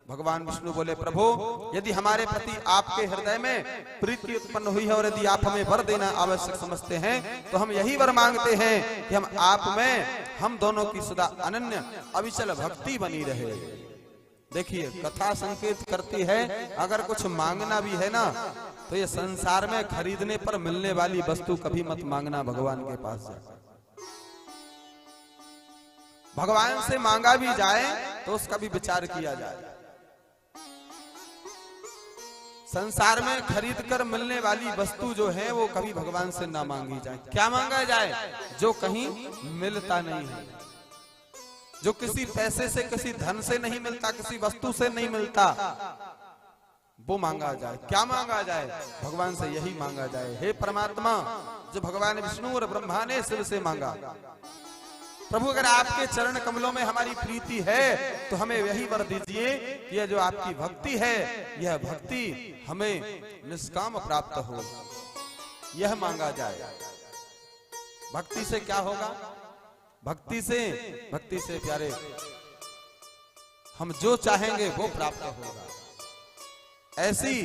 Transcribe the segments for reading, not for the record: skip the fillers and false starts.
भगवान विष्णु बोले, प्रभु यदि हमारे प्रति आपके हृदय में प्रीति उत्पन्न हुई है और यदि आप हमें वर देना आवश्यक समझते हैं तो हम यही वर मांगते हैं कि हम आप में हम दोनों की सदा अनन्य अविचल भक्ति बनी रहे। देखिए कथा संकेत करती है, अगर कुछ मांगना भी है ना तो ये संसार में खरीदने पर मिलने वाली वस्तु कभी मत मांगना भगवान के पास जाकर। भगवान से मांगा भी जाए तो उसका भी विचार किया जाए। संसार में खरीद कर मिलने वाली वस्तु जो है वो कभी भगवान से ना मांगी जाए। क्या मांगा जाए? जो कहीं मिलता नहीं है, जो किसी पैसे से, किसी धन से नहीं मिलता, किसी वस्तु से नहीं मिलता, वो मांगा जाए। क्या मांगा जाए? भगवान से यही मांगा जाए, हे परमात्मा, जो भगवान विष्णु और ब्रह्मा ने शिव से मांगा, प्रभु अगर आपके चरण कमलों में हमारी प्रीति है तो हमें यही वर दीजिए कि यह जो आपकी भक्ति है यह भक्ति हमें निष्काम प्राप्त हो, यह मांगा जाए। भक्ति से क्या होगा? भक्ति से प्यारे हम जो चाहेंगे वो प्राप्त होगा। ऐसी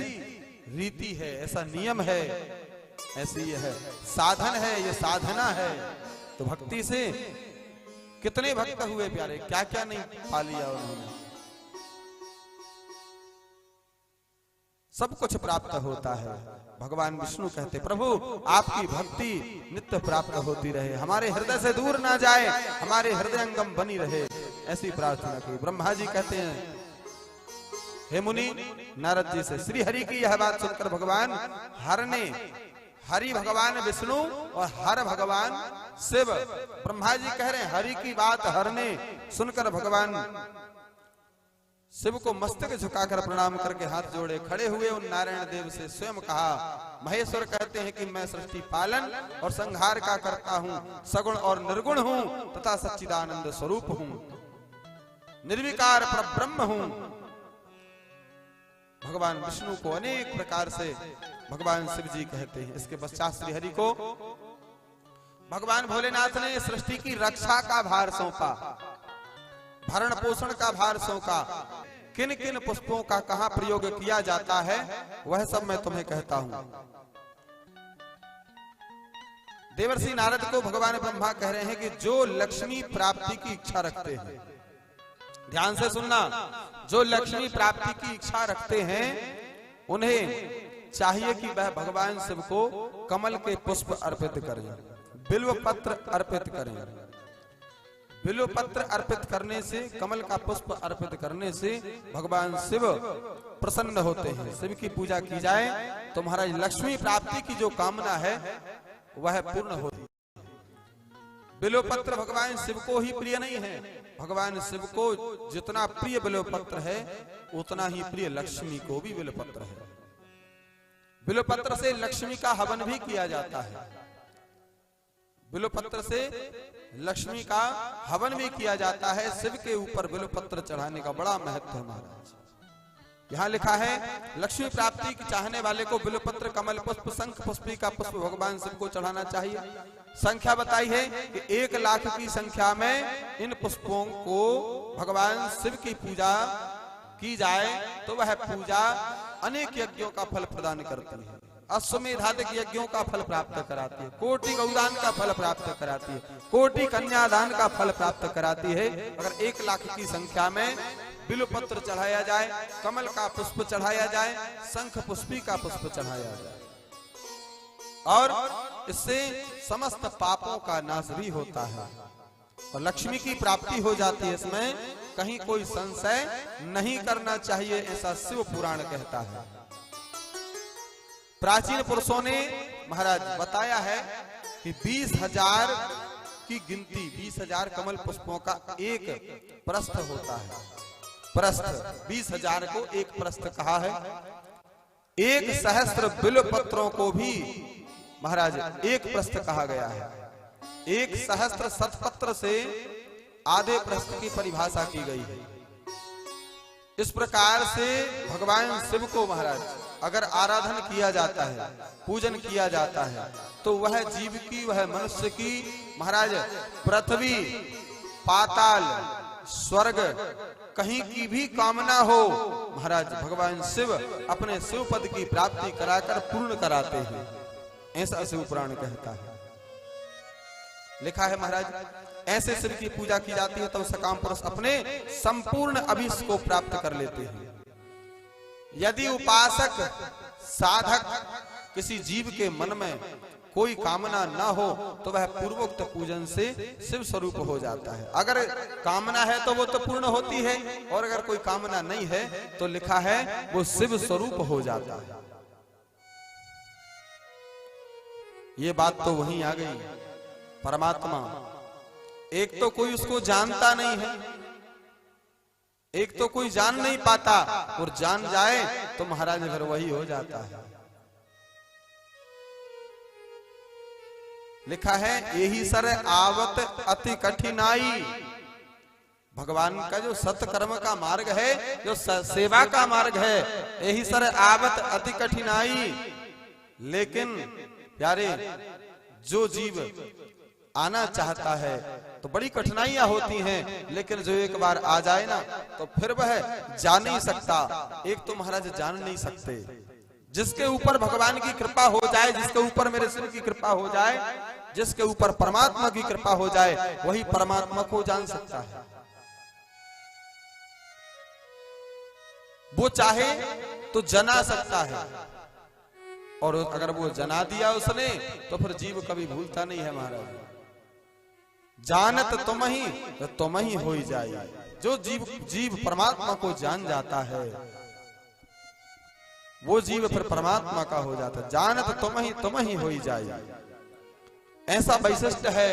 रीति है, ऐसा नियम है, ऐसी यह साधन है, ये साधना है। तो भक्ति से कितने भक्त हुए प्यारे, क्या क्या नहीं पा लिया उन्होंने। सब कुछ प्राप्त होता है। भगवान विष्णु कहते, प्रभु आपकी भक्ति नित्य प्राप्त होती रहे, हमारे हृदय से दूर ना जाए, हमारे हृदयंगम बनी रहे, ऐसी प्रार्थना की। ब्रह्मा जी कहते हैं, हे मुनि, नारद जी से श्री हरि की यह बात सुनकर भगवान हर ने, हरि भगवान विष्णु और हर भगवान शिव, ब्रह्मा जी कह रहे हैं हरि की बात हर ने सुनकर भगवान शिव को मस्तक झुकाकर प्रणाम करके हाथ जोड़े खड़े हुए। उन नारायण देव से स्वयं कहा, महेश्वर कहते हैं कि मैं सृष्टि पालन और संहार का करता हूँ, सगुण और निर्गुण हूँ तथा सच्चिदानंद स्वरूप हूँ, निर्विकार परब्रह्म हूँ। भगवान विष्णु को अनेक प्रकार से भगवान शिव जी कहते हैं। इसके पश्चात श्री हरि को भगवान भोलेनाथ ने सृष्टि की रक्षा का भार सौंपा, भरण पोषण का भार सौंपा। किन किन पुष्पों का कहां प्रयोग किया जाता है वह सब मैं तुम्हें कहता हूं। देवर्षि नारद को भगवान ब्रह्मा कह रहे हैं कि जो लक्ष्मी प्राप्ति की इच्छा रखते हैं, ध्यान से सुनना, जो लक्ष्मी प्राप्ति की इच्छा रखते हैं उन्हें चाहिए कि वह भगवान शिव को कमल के पुष्प अर्पित करें, बिल्व पत्र अर्पित करें। बिल्व पत्र अर्पित करने से, कमल का पुष्प अर्पित करने से भगवान शिव प्रसन्न होते हैं। शिव की पूजा की जाए तो महाराज लक्ष्मी प्राप्ति की जो कामना है वह पूर्ण होती। बिल्व पत्र भगवान शिव को ही प्रिय नहीं है, भगवान शिव को जितना प्रिय बिल्व पत्र है उतना ही प्रिय लक्ष्मी को भी बिल्व पत्र है। बिल्व पत्र से लक्ष्मी का हवन भी किया जाता है, बिल्व पत्र से लक्ष्मी का हवन भी किया जाता है। शिव के ऊपर बिल्व पत्र चढ़ाने का बड़ा महत्व है महाराज। यहाँ लिखा है, लक्ष्मी प्राप्ति की चाहने वाले को बिल्व पत्र, कमल पुष्प, शंख पुष्पी का पुष्प भगवान शिव को चढ़ाना चाहिए। संख्या बताई है कि 1 लाख की संख्या में इन पुष्पों को भगवान शिव की पूजा की जाए तो वह पूजा अनेक यज्ञों का फल प्रदान करती है, अश्वमेधादिक यज्ञों का फल प्राप्त कराती है, कोटि गौदान का फल प्राप्त कराती है, कोटि कन्यादान का फल प्राप्त कराती है। अगर 1 लाख की संख्या में बिल्व पत्र चढ़ाया जाए, कमल का पुष्प चढ़ाया जाए, शंख पुष्पी का पुष्प चढ़ाया जाए, और इससे समस्त पापों का नाश भी होता है और लक्ष्मी की प्राप्ति हो जाती है। इसमें कहीं कोई संशय नहीं करना चाहिए, ऐसा शिव पुराण कहता है। प्राचीन पुरुषों ने महाराज बताया है कि 20,000 की गिनती, 20,000 कमल पुष्पों का एक प्रस्थ होता है। प्रस्थ 20,000 को एक प्रस्थ कहा है। 1 सहस्त्र बिल्व पत्रों को भी महाराज एक प्रस्थ कहा गया है। 1 सहस्त्र सतपत्र से आधे प्रस्थ की परिभाषा की गई है। इस प्रकार से भगवान शिव को महाराज अगर आराधन किया जाता है, पूजन किया जाता है, तो वह जीव की, वह मनुष्य की महाराज पृथ्वी, पाताल, स्वर्ग कहीं की भी कामना हो महाराज भगवान शिव अपने शिव पद की प्राप्ति कराकर पूर्ण कराते हैं, ऐसा शिव पुराण कहता है। लिखा है महाराज ऐसे शिव की पूजा की जाती है तब सकाम पुरुष अपने संपूर्ण अभीष्ट को प्राप्त कर लेते हैं। यदि उपासक साधक किसी जीव के मन में कोई कामना ना हो तो वह पूर्वोक्त पूजन से शिव स्वरूप हो जाता है। अगर कामना है तो वो तो पूर्ण होती है, और अगर कोई कामना नहीं है तो लिखा है वो शिव स्वरूप हो जाता है। ये बात तो वहीं आ गई। परमात्मा एक तो कोई उसको जानता नहीं है, एक तो कोई जान नहीं पाता, और जान जाए तो महाराज फिर वही हो जाता है। लिखा है यही सर आवत अति कठिनाई। भगवान का जो सत्कर्म का मार्ग है, जो सेवा का मार्ग है, यही सर आवत अति कठिनाई। लेकिन प्यारे जो जीव आना चाहता है तो बड़ी कठिनाइयां होती हैं, लेकिन जो एक बार आ जाए ना तो फिर वह जा नहीं सकता। एक तो महाराज जान नहीं सकते, जिसके ऊपर भगवान की कृपा हो जाए, जिसके ऊपर मेरे शिव की कृपा हो जाए, जिसके ऊपर परमात्मा की कृपा हो जाए, वही परमात्मा को जान सकता है। वो चाहे तो जना सकता है, और अगर वो जना दिया उसने तो फिर जीव कभी भूलता नहीं है महाराज। जानत तुम ही हो जाए। जो जीव परमात्मा को जान जाता है वो जीव फिर परमात्मा का हो जाता है। जानत तुम ही हो जाए, ऐसा वैशिष्ट है।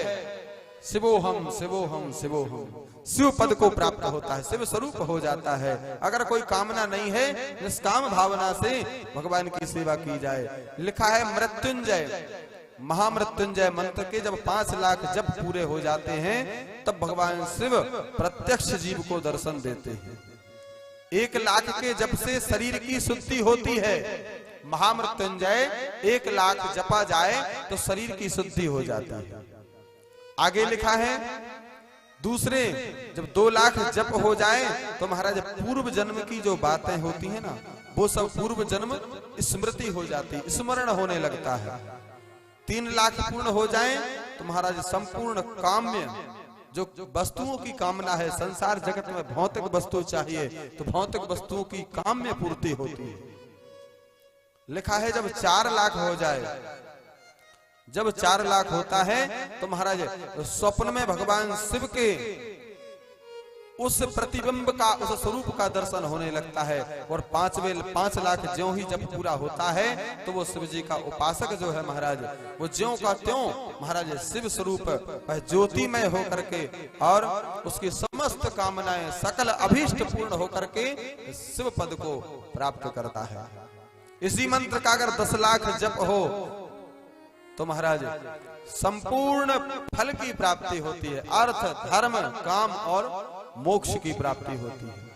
शिवोहम शिवोहम शिवोहम, शिव पद को प्राप्त होता है, शिव स्वरूप हो जाता है। अगर कोई कामना नहीं है, निष्काम भावना से भगवान की सेवा की जाए। लिखा है मृत्युंजय महामृत्युंजय मंत्र के जब 5 लाख जब पूरे हो जाते हैं तब भगवान शिव प्रत्यक्ष जीव को दर्शन देते हैं। 1 लाख के जप से शरीर की शुद्धि होती है। महामृत्युंजय 1 लाख जपा जाए तो शरीर की शुद्धि हो जाती है। आगे लिखा है दूसरे जब 2 लाख जप हो जाए तो महाराज पूर्व जन्म की जो बातें होती है ना, वो सब पूर्व जन्म स्मृति हो जाती, स्मरण होने लगता है। 3 लाख पूर्ण हो जाए तो महाराज संपूर्ण काम्य जो वस्तुओं की कामना है, संसार जगत में भौतिक वस्तु चाहिए तो भौतिक वस्तुओं की काम्य पूर्ति होती है। लिखा है जब 4 लाख हो जाए, जब 4 लाख होता है तो महाराज स्वप्न में भगवान शिव के उस प्रतिबिंब का, उस स्वरूप का दर्शन होने लगता है। और 5 लाख ज्यों ही जब पूरा होता है तो वो शिव जी का उपासक जो है महाराज, वो ज्यों का त्यों महाराज शिव स्वरूप वह ज्योतिमय होकर के और उसकी समस्त कामनाएं सकल अभीष्ट पूर्ण होकर के शिव पद को प्राप्त करता है। इसी मंत्र का अगर 10 लाख जप हो तो महाराज संपूर्ण फल की प्राप्ति होती है, अर्थ धर्म काम और मोक्ष की प्राप्ति होती है।